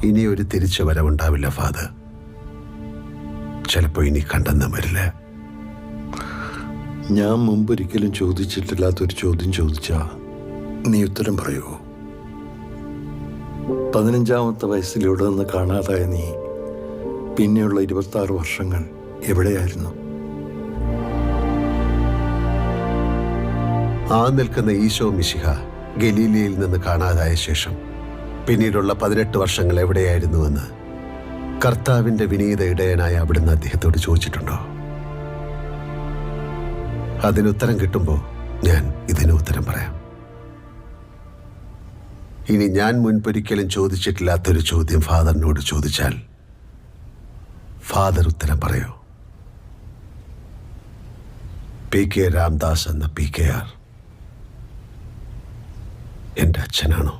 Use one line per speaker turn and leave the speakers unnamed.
ഇനി ഒരു തിരിച്ചു വരവുണ്ടാവില്ല ഫാദർ. ചിലപ്പോൾ ഇനി കണ്ടെന്ന് വരില്ല.
ഞാൻ മുമ്പൊരിക്കലും ചോദിച്ചിട്ടില്ലാത്തൊരു ചോദ്യം ചോദിച്ചാ നീ ഉത്തരം പറയുമോ? 15ാമത്തെ വയസ്സിൽ ഇവിടെ നിന്ന് കാണാതായ നീ പിന്നെയുള്ള 26 വർഷങ്ങൾ എവിടെയായിരുന്നു?
ആ നിൽക്കുന്ന ഈശോ മിശിഹ ഗലീലയിൽ നിന്ന് കാണാതായ ശേഷം പിന്നീടുള്ള 18 വർഷങ്ങൾ എവിടെയായിരുന്നുവെന്ന് കർത്താവിൻ്റെ വിനീത ഇടയനായ അവിടുന്ന് അദ്ദേഹത്തോട് ചോദിച്ചിട്ടുണ്ടോ? അതിനുത്തരം കിട്ടുമ്പോൾ ഞാൻ ഇതിന് ഉത്തരം പറയാം. ഇനി ഞാൻ മുൻപൊരിക്കലും ചോദിച്ചിട്ടില്ലാത്തൊരു ചോദ്യം ഫാദറിനോട് ചോദിച്ചാൽ ഫാദർ ഉത്തരം പറയോ? PK രാംദാസ് എന്ന PKR എൻ്റെ അച്ഛനാണോ?